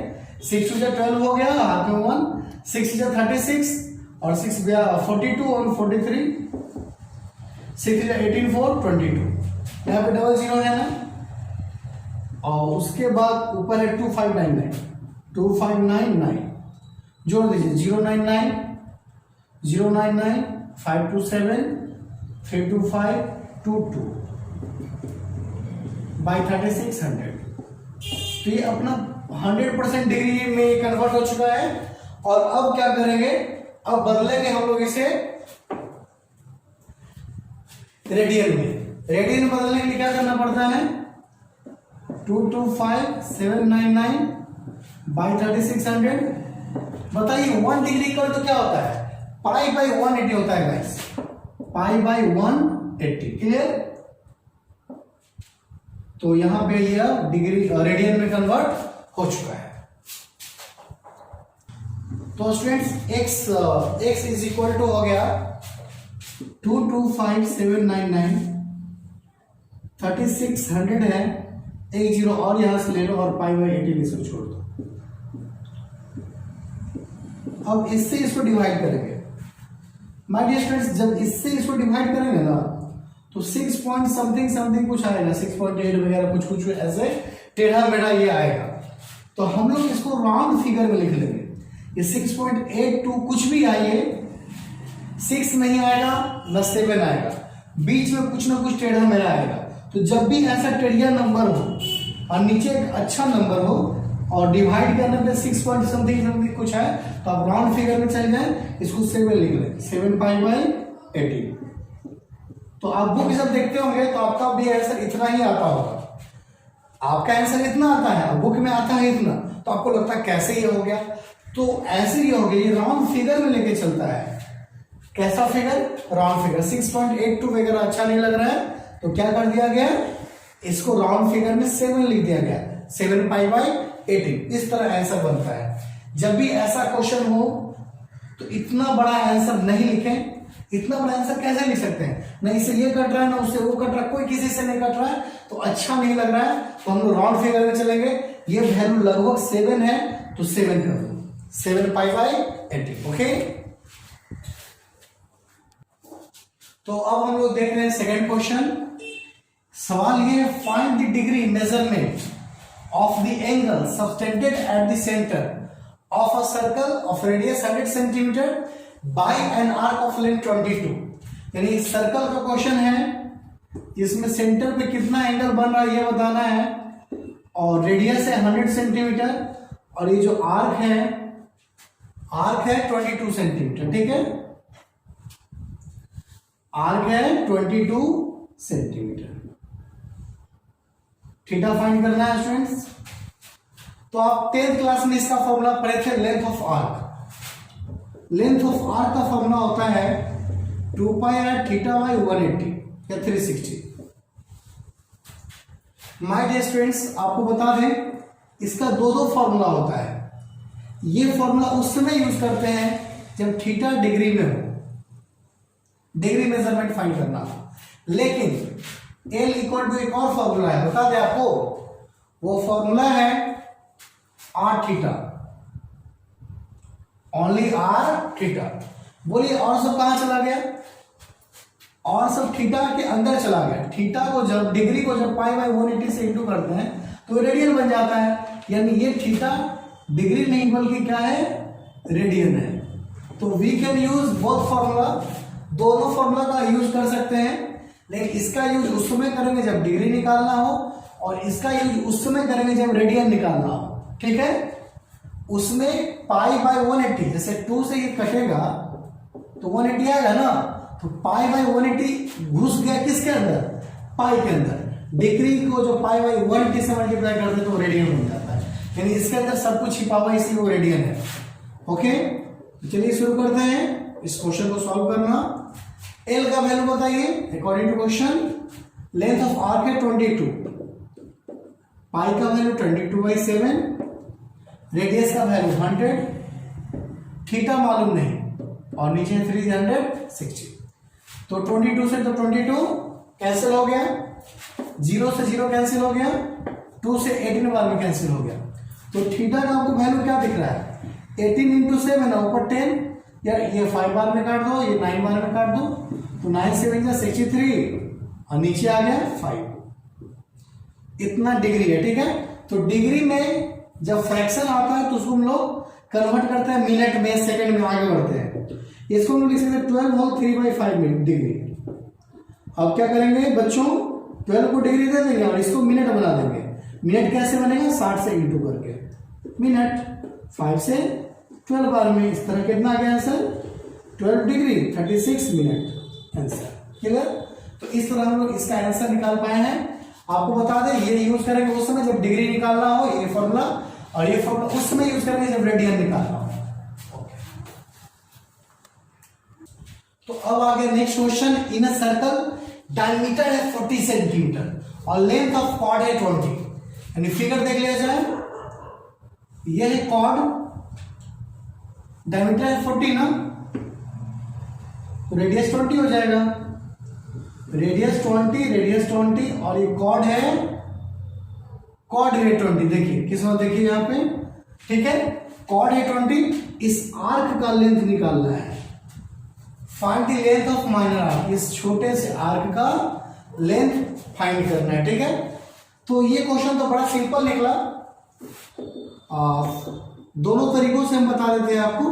6 2 12 हो गया, हाथ में 1, 6 36 और 6 गया 42 और 43, 6 18 4 22। यहाँ पे डबल जीरो है ना, और उसके बाद ऊपर है 2599, 2599 जोड़ दीजिए। 099 099 527 325 22 बाई 3600। तो ये अपना 100% डिग्री में कन्वर्ट हो चुका है। और अब क्या करेंगे? अब बदलेंगे हम लोग इसे रेडियन में। रेडियन बदलने के लिए क्या करना पड़ता है? 225799 बाई 3600। बताइए 1 डिग्री का तो क्या होता है? पाई बाई 180 होता है गाइस, पाई बाई 180। क्लियर? तो यहां पे यह डिग्री रेडियन में कन्वर्ट हो चुका है। तो students x is equal to हो गया 225799, 3600 है, एक जीरो और यहां से ले लो और पाई बाई 80 इसको छोड़ दो। अब इससे इसको डिवाइड करेंगे। माय डियर स्टूडेंट्स, जब इससे इसको डिवाइड करेंगे ना तो 6 पॉइंट समथिंग समथिंग कुछ आएगा, 6.8 वगैरह कुछ कुछ ऐसे टेढ़ा मेढ़ा ये आएगा। तो हम लोग इसको राउंड फिगर में लिख लेंगे। ये 6.82 कुछ भी आइए, 6 नहीं आएगा न 7 आएगा, बीच में कुछ ना कुछ टेढ़ा मेढ़ा आएगा। तो जब भी ऐसा टेढ़िया नंबर हो और नीचे एक अच्छा नंबर हो और डिवाइड करने पे 6 पॉइंट समथिंग समथिंग कुछ है तो आप राउंड फिगर में चल जाए, इसको 7 लिख लें, 7 पाई बाई 80। तो आप बुक जब देखते होंगे तो आपका भी आंसर इतना ही आता होगा। आपका आंसर इतना आता है, बुक में आता है इतना, तो आपको लगता है कैसे ये हो गया? तो ऐसे ही हो गया, ये राउंड फिगर में लेके चलता है। कैसा फिगर? Round figure. 6.82 वगैरह अच्छा नहीं लग रहा है तो क्या कर दिया गया? इसको राउंड फिगर में 7 लिख दिया गया, 7 पाई बाई 80। इस तरह आंसर बनता है। जब भी ऐसा क्वेश्चन हो तो इतना बड़ा आंसर नहीं लिखें, इतना बड़ा आंसर कैसे लिख सकते हैं? ना इससे ये कट रहा है, ना उससे वो कट रहा है, कोई किसी से नहीं कट रहा है, तो अच्छा नहीं लग रहा है, तो हम लोग राउंड फिगर में चलेंगे। ये वैल्यू लगभग 7 है, तो 7 कर दो, 7 पाई बाई 80। ओके, तो अब हम लोग देख रहे हैं सेकेंड क्वेश्चन। सवाल ये, find the degree measurement of the angle subtended at the centre of a circle of radius 100 centimetre bye an arc of length 22। यानी सर्कल का क्वेश्चन है, इसमें सेंटर पे कितना एंगल बन रहा है ये बताना है, और रेडियस है 100 सेंटीमीटर, और ये जो आर्क है 22 सेंटीमीटर। ठीक है, आर्क है 22 सेंटीमीटर। थीटा फाइंड करना है स्टूडेंट्स। तो आप 10th क्लास में इसका फॉर्मूला पढ़े थे, length of arc. Length of arc का फॉर्मूला होता है 2 पाई आर थीटा बाई 180 या 360। माय डियर स्टूडेंट्स, आपको बता दें इसका दो फॉर्मूला होता है। ये फॉर्मूला उस समय यूज करते हैं जब थीटा डिग्री में हो, डिग्री मेजरमेंट फाइंड करना हो। लेकिन एल इक्वल टू एक और फॉर्मूला है, बता दें आपको, वो फॉर्मूला है r theta, only r theta. बोलिए और सब कहां चला गया? और सब थीटा के अंदर चला गया। थीटा को जब डिग्री को जब पाई बाई 180 से इंटू करते हैं तो रेडियन बन जाता है। यानी ये थीटा डिग्री नहीं बल्कि क्या है, रेडियन है। तो we can use both formula, दोनों फॉर्मूला का यूज कर सकते हैं, लेकिन इसका यूज उस समय करेंगे जब डिग्री निकालना हो, और इसका यूज उस समय करेंगे जब रेडियन निकालना हो। ठीक है, उसमें पाई बाय 180, जैसे 2 से ये कटेगा तो 180 आएगा ना, तो पाई बाय 180 घुस गया किसके अंदर, पाई के अंदर। डिग्री को जो पाई बाय 180 से मल्टीप्लाई करते तो रेडियन बन जाता है। यानी इसके अंदर सब कुछ छिपा हुआ है, इसलिए वो रेडियन है। ओके, चलिए शुरू करते हैं इस क्वेश्चन को सॉल्व करना। एल का वैल्यू बताइए according to question. Length of arc है 22, पाई का वैल्यू 22/7, रेडियस का वैल्यू 100, थीटा मालूम नहीं, और नीचे 360। तो 22 से तो 22 कैंसिल हो गया, 0 से 0 कैंसिल हो गया, 2 से 18 बार में कैंसिल हो गया। तो थीटा का आपको वैल्यू क्या दिख रहा है, 18 इंटू 7 ऊपर 10, यार ये 5 बार में काट दो, ये 9 बार में काट दो, तो 9 7 जा 63, और नीचे आ गया 5। इतना डिग्री है। ठीक है, तो डिग्री में जब फ्रैक्शन आता है तो उसको हम लोग कन्वर्ट करते हैं मिनट में, सेकंड में, आगे बढ़ते हैं। इसको हम लोग लिख सकते हैं 12 होल 3/5 डिग्री। अब क्या करेंगे बच्चों, 12 को डिग्री दे देंगे और इसको मिनट बना देंगे। मिनट कैसे बनेगा, 60 से इंटू करके मिनट, 5 से 12 बार में। इस तरह कितना आ गया answer, 12 degree 36 minute answer. Clear? तो इस तरह हम लोग इसका आंसर निकाल पाए हैं। आपको बता दें ये यूज करेंगे उस समय जब डिग्री निकालना हो, ये फॉर्मूला, और ये फॉर्मूला उस समय यूज करेंगे जब रेडियन निकालना हो। ओके, तो अब आगे next question. In a circle diameter है 40 सेंटीमीटर और लेंथ ऑफ कॉर्ड है 20। यानी फिगर देख लिया जाए, ये है कॉर्ड, डायमीटर है 40 ना, तो रेडियस 20 हो जाएगा। रेडियस 20 और ये कॉर्ड है, कॉर्ड है 20। देखिए किस बात, देखिए यहां पे, ठीक है, कॉर्ड है 20। इस आर्क का लेंथ निकालना है, find the length of minor arc. इस छोटे से आर्क का लेंथ फाइंड करना है। ठीक है, तो ये क्वेश्चन तो बड़ा सिंपल निकला। दोनों तरीकों से हम बता देते हैं आपको,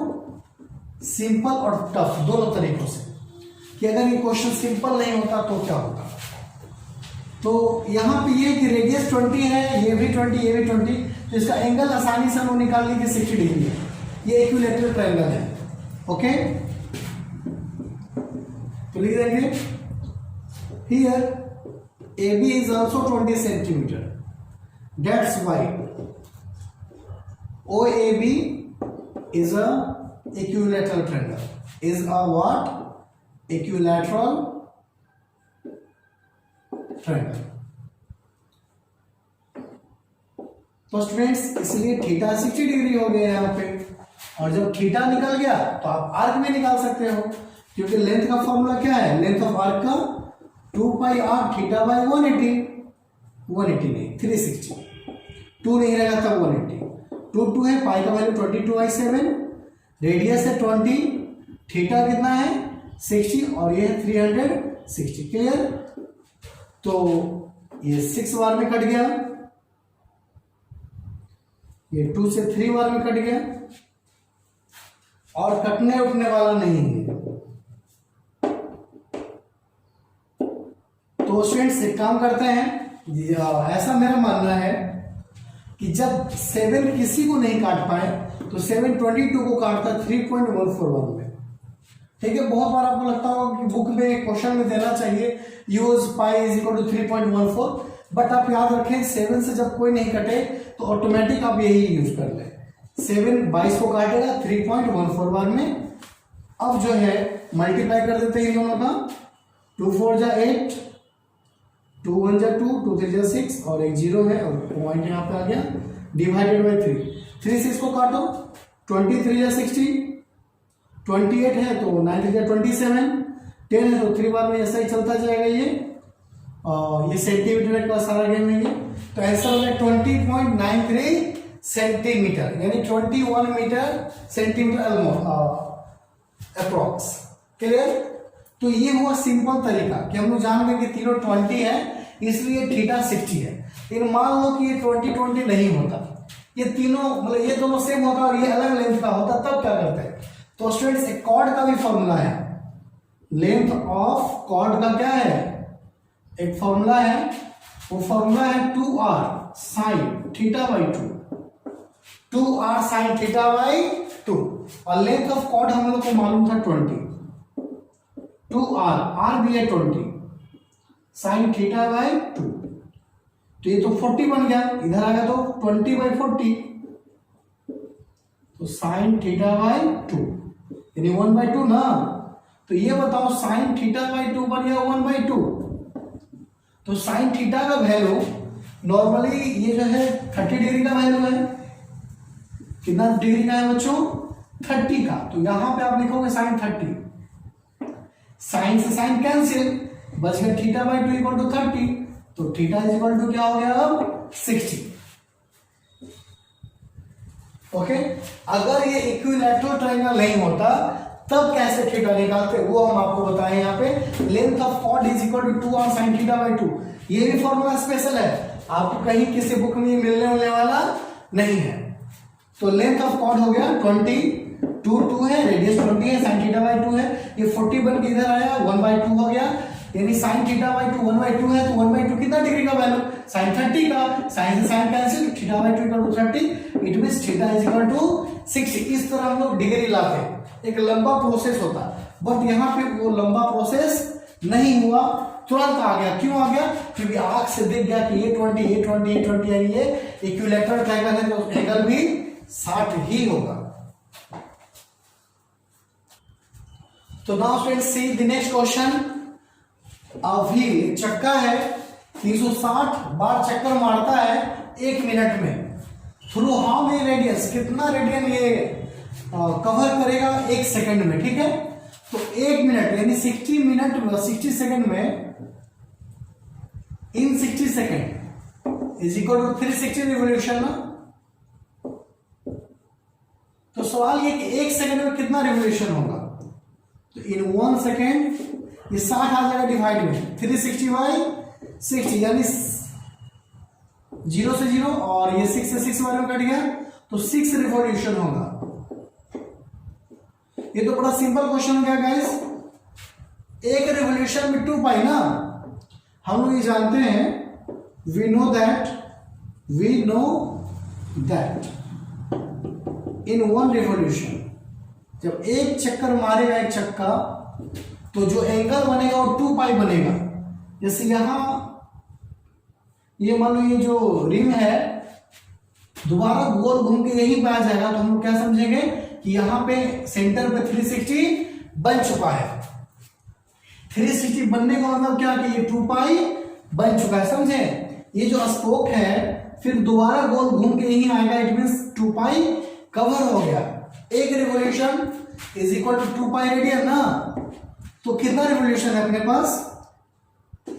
सिंपल और टफ, दोनों तरीकों से, कि अगर ये क्वेश्चन सिंपल नहीं होता तो क्या होता। तो यहां पे ये कि रेडियस 20 है, ये भी 20, ये भी 20, तो इसका एंगल आसानी से हम निकाल लीजिए 60 डिग्री है। ये इक्विलैटरल ट्रायंगल है। ओके, तो लिख देंगे here AB is also 20 centimeter. That's why OAB is a equilateral triangle. Is a what? Equilateral triangle. तो स्टूडेंट्स इसलिए थीटा 60 डिग्री हो गया यहाँ पे, और जब थीटा निकल गया तो आप आर्क में निकाल सकते हो। क्योंकि लेंथ का फॉर्मूला क्या है, लेंथ ऑफ आर्क का 2 पाई आर थीटा बाई 180 नहीं 360, 2 नहीं रहेगा तब 180, 2 है, पाई का वैल्यू 22/7, रेडियस है 20, थीटा कितना है 60 और ये है 360। क्लियर? तो ये 6 बार में कट गया, ये 2 से 3 बार में कट गया और कटने उठने वाला नहीं है। तो स्टूडेंट्स एक काम करते हैं, ऐसा मेरा मानना है कि जब 7 किसी को नहीं काट पाए तो 722 को काटता 3.141 में। ठीक है, बहुत बार आपको लगता होगा कि बुक में क्वेश्चन में देना चाहिए use pi is equal to 3.14, but आप याद रखें 7 से जब कोई नहीं कटे तो ऑटोमेटिक आप यही यूज कर ले। 7 22 को काटेगा 3.141 में। अब जो है मल्टीप्लाई कर देते हैं इन दोनों का, 2 4 जा 8, 2 1 जा 2, 2 3 जा 6 और एक 0 है और पॉइंट यहाँ पे आ गया, डिवाइडेड बाई 3 6 को काटो, 23 जा 60, 28 है तो 9 3 जा 27, 10 है तो 3 बार में ऐसा ही चलता जाएगा ये सेंटीमीटर का सारा गेम है ये। तो आंसर हो गया 20.93 सेंटीमीटर, यानी 21 मीटर सेंटीमीटर अप्रोक्स। क्लियर? तो ये हुआ सिंपल तरीका कि हम लोग जान गए कि तीनों 20 है इसलिए थीटा 60 है। लेकिन मान लो कि ये 20 नहीं होता, ये तीनों मतलब ये दोनों सेम होता और ये अलग लेंथ का होता, तब क्या करते हैं? तो स्टूडेंट्स एक कॉर्ड का भी फॉर्मूला है, लेंथ ऑफ कॉर्ड का क्या है, एक फॉर्मूला है, वो फॉर्मूला है 2r sin theta by 2, 2r sin theta by 2, और लेंथ ऑफ कॉर्ड हम लोग को मालूम था 20, 2r r भी है 20 sin थीटा बाई 2, तो ये तो 40 बन गया, इधर आ गया तो 20/40, तो sin थीटा बाई 2 यानी 1/2 ना। तो ये बताओ sin थीटा बाई 2 बन गया 1/2, तो sin थीटा का वैल्यू नॉर्मली ये जो है 30 डिग्री का वैल्यू है, कितना डिग्री का है बच्चों 30 का, तो यहां पे आप लिखोगे sin 30, साइन से साइन कैंसिल, बच गया थीटा बाई 2 इक्वल टू 30, तो थीटा इज इक्वल टू क्या हो गया अब 60। ओके, अगर ये इक्विलैटरल ट्रायंगल नहीं होता तब कैसे थीटा निकालते वो हम आपको बताएं यहाँ पे। Length of chord is equal to 2r sin theta by 2, ये भी फॉर्मूला स्पेशल है, आपको कहीं किसी बुक में मिलने वाला नहीं है। तो लेंथ ऑफ कॉर्ड हो गया 20, 2 है, रेडियस 20 है, sin थीटा बाई 2 है, ये 40 बन के इधर आया 1/2 हो गया, यानी sin थीटा बाई 2 1/2 है, तो 1/2 कितना डिग्री का वैल्यू sin 30 का, sin से sin cancel, theta by 2 equal to 30, it means theta is equal to 60। इस तरह हम लोग डिग्री लाते हैं, एक लंबा प्रोसेस होता है, बट यहाँ पे वो लंबा प्रोसेस नहीं हुआ, तुरंत आ गया। क्यों आ गया? क्योंकि आंख से दिख गया कि ये 20 ये 20 ये 20 यानी ये इक्विलैटरल ट्रायंगल है, तो एंगल भी 60 ही होगा। तो now students see the next question. अभी चक्का है 360 बार चक्कर मारता है 1 मिनट में, थ्रू हाउ मेनी रेडियस, कितना रेडियन ये कवर करेगा 1 सेकंड में। ठीक है, तो 1 मिनट यानी 60 सेकंड में, in 60 second is equal to 360 revolution ना। तो सवाल ये कि 1 सेकंड में कितना रिवोल्यूशन होगा, तो इन 1 सेकंड ये 60 आ जाएगा डिवाइड में 360/60, यानी 0 से 0 और ये 6 से 6 बार में कट गया, तो 6 रिवोल्यूशन होगा। ये तो बड़ा सिंपल क्वेश्चन हो गया गाइस। एक रिवोल्यूशन में 2 पाई ना, हम लोग ये जानते हैं, we know that in 1 revolution, जब एक चक्कर मारेगा एक चक्का, तो जो एंगल बनेगा वो 2 पाई बनेगा। जैसे यहां ये मान लो ये जो रिंग है दोबारा गोल घूम के यहीं पे आ जाएगा, तो हम लोग क्या समझेंगे कि यहां पे सेंटर पे 360 बन चुका है। 360 बनने का मतलब क्या कि ये 2 पाई बन चुका है, समझे। ये जो स्पोक है फिर दोबारा गोल घूम के यहीं आएगा, इट मींस 2 पाई कवर हो गया। एक revolution is equal to 2 pi radian ना। तो कितना रिवोल्यूशन है अपने पास?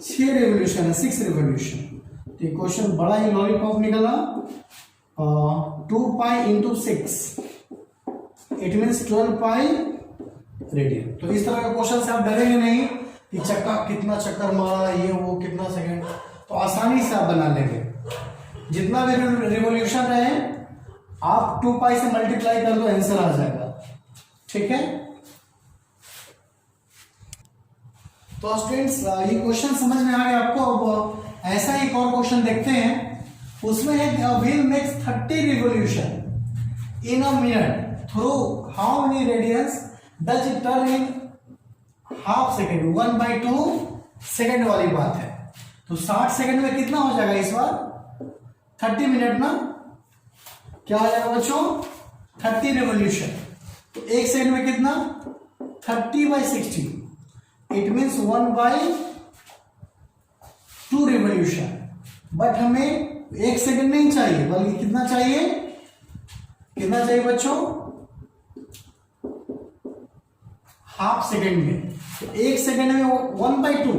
6 रिवोल्यूशन है, 6 रिवोल्यूशन। तो ये क्वेश्चन बड़ा ही लॉलीपॉप निकला। 2 pi into 6 it means 12 pi radian. तो इस तरह का क्वेश्चन से आप डरेंगे नहीं कि चक्का कितना चक्कर मारा, ये वो कितना सेकंड, तो आसानी से आप बना लेंगे। जितना भी रिवोल्यूशन रहे आप 2 पाई से मल्टीप्लाई कर दो, आंसर आ जाएगा। ठीक है, तो स्टूडेंट्स ये क्वेश्चन समझ में आ गया आपको। अब ऐसा ही एक और क्वेश्चन देखते हैं। उसमें है wheel makes 30 revolution in a minute through how many radians does it turn in half second? 1/2 second वाली बात है। तो 60 सेकेंड में कितना हो जाएगा इस बार? 30 मिनट ना, क्या हो जाएगा बच्चों? 30 रिवोल्यूशन। तो एक सेकेंड में कितना? 30/60 इट मीन्स 1/2 रिवोल्यूशन। बट हमें एक सेकेंड नहीं चाहिए, बल्कि कितना चाहिए? कितना चाहिए बच्चों? हाफ सेकेंड में। तो एक सेकेंड में 1/2,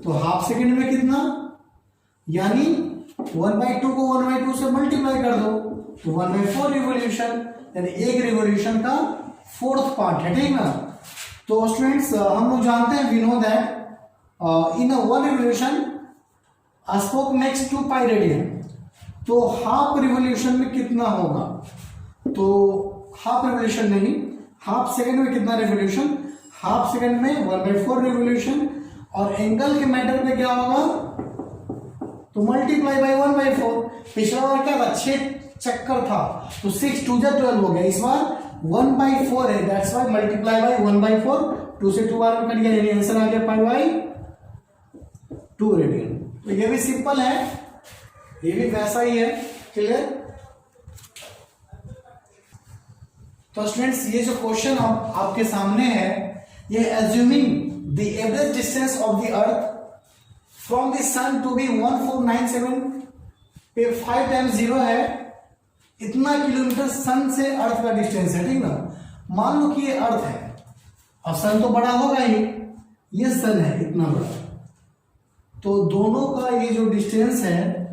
तो हाफ सेकेंड में कितना? यानी 1/2 को 1/2 से मल्टीप्लाई कर दो तो 1/4 रिवोल्यूशन, यानी एक रिवोल्यूशन का 4th पार्ट है। ठीक ना। तो स्टूडेंट्स हम लोग जानते हैं, we know that in 1 revolution a spoke makes 2 pi radian. तो हाफ रिवोल्यूशन में कितना होगा? तो हाफ रिवोल्यूशन नहीं, हाफ सेकेंड में कितना रिवोल्यूशन? हाफ सेकेंड में 1/4 रिवोल्यूशन। और एंगल के मैटर पे क्या होगा? तो मल्टीप्लाई बाई 1/4। पिछला बार क्या था? 6 चक्कर था, तो 6 2 12 हो गया। इस बार 1/4 है, दैट्स व्हाई मल्टीप्लाई बाई 1/4। 2 से 2 बार में कट गया, यानी आंसर आ गया π/2 रेडियन। तो ये भी सिंपल है, ये भी वैसा ही है। क्लियर? तो स्टूडेंट्स ये जो क्वेश्चन आपके सामने है, ये assuming the average distance of the earth from the sun to be 1497 पे 5 टाइम्स 0 है। इतना किलोमीटर सन से अर्थ का डिस्टेंस है। ठीक ना। मान लो कि ये अर्थ है और सन तो बड़ा होगा ही, ये सन है इतना बड़ा। तो दोनों का ये जो डिस्टेंस है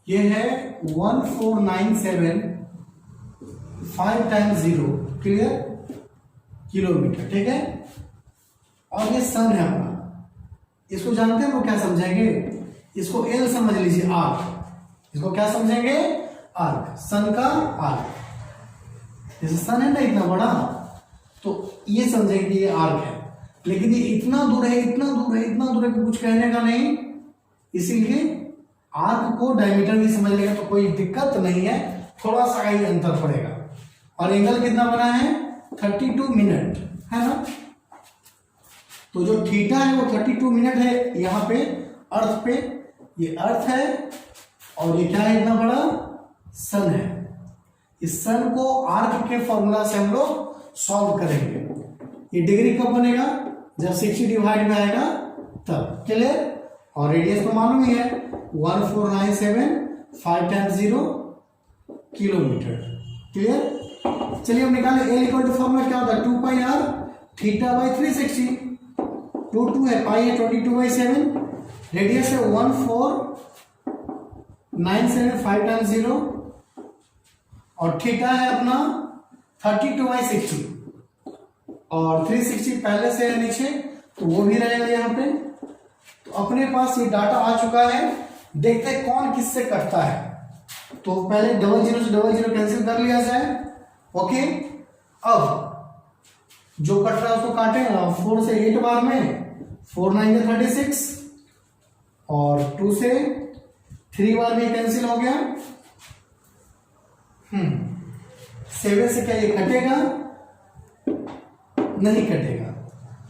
ये है 1497 5 टाइम्स 0। क्लियर? किलोमीटर। ठीक है। और ये सन है अपना, इसको जानते हैं वो क्या समझेंगे? इसको एल समझ लीजिए, आर्क। इसको क्या समझेंगे? आर्क, सन का आर्क। जैसे सन है ना इतना बड़ा, तो ये समझेंगे कि ये आर्क है। लेकिन ये इतना दूर है, इतना दूर है, इतना दूर है कि कुछ कहने का नहीं। इसीलिए आर्क को डायमीटर भी समझ लेगा तो कोई दिक्कत नहीं है, थोड़ा सा ही अंतर पड़ेगा। और एंगल कितना बना है? 32 मिनट है ना। तो जो थीटा है वो 32 मिनट है यहाँ पे अर्थ पे। ये अर्थ है और ये क्या है? इतना बड़ा सन है। इस सन को आर्क के फॉर्मूला से हम लोग सॉल्व करेंगे। ये डिग्री कब बनेगा? जब 60 डिवाइड में आएगा तब। क्लियर? और रेडियस तो मालूम ही है, 1497 5 टाइम्स 0 किलोमीटर। क्लियर? चलिए हम निकालें। एल इक्वल टू फॉर्मूला क्या होता है? 2 पाई आर थीटा बाई 360। 2 है, पाई है 22/7, रेडियस है 1497 5 टाइम्स 0 और थीटा है अपना 32/60 और 360 पहले से है नीचे, तो वो भी रहेगा यहाँ पे। तो अपने पास ये डाटा आ चुका है। देखते हैं कौन किससे कटता है। तो पहले 00 से 00 कैंसिल कर लिया जाए। ओके, अब जो कट रहा है उसको काटेगा 4 से 8 बार में, 4 9 36 और 2 से 3 बार में कैंसिल हो गया। 7 से क्या ये कटेगा? नहीं कटेगा।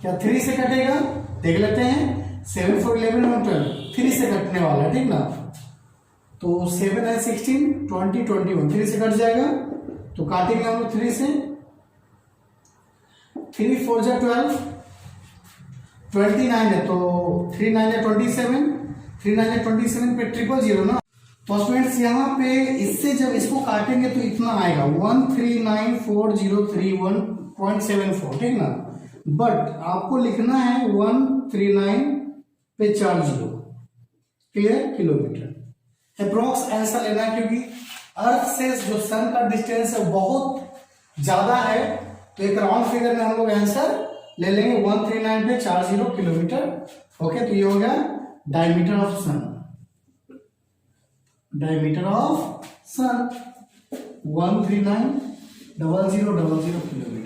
क्या 3 से कटेगा? देख लेते हैं। 7 4 11 और 12 3 से कटने वाला है। ठीक ना। तो 7 है 16 20 21 3 से कट जाएगा, तो काटेंगे हम लोग 3 से। 3 4 जा 12 29 है, तो 3 9 27 3 9 27 पे 000 ना। तो स्टूडेंट्स यहाँ पे इससे जब इसको काटेंगे तो इतना आएगा 1394031.74, ठीक ना। बट आपको लिखना है 139 पे 40, क्लियर, किलोमीटर। अप्रोक्स आंसर लेना है क्योंकि अर्थ से जो सन का डिस्टेंस है बहुत ज्यादा है, तो एक राउंड फिगर में हम लोग आंसर ले लेंगे 139 पे 40 किलोमीटर। ओके, तो ये हो गया diameter of sun, diameter of sun 139,000 kilometre.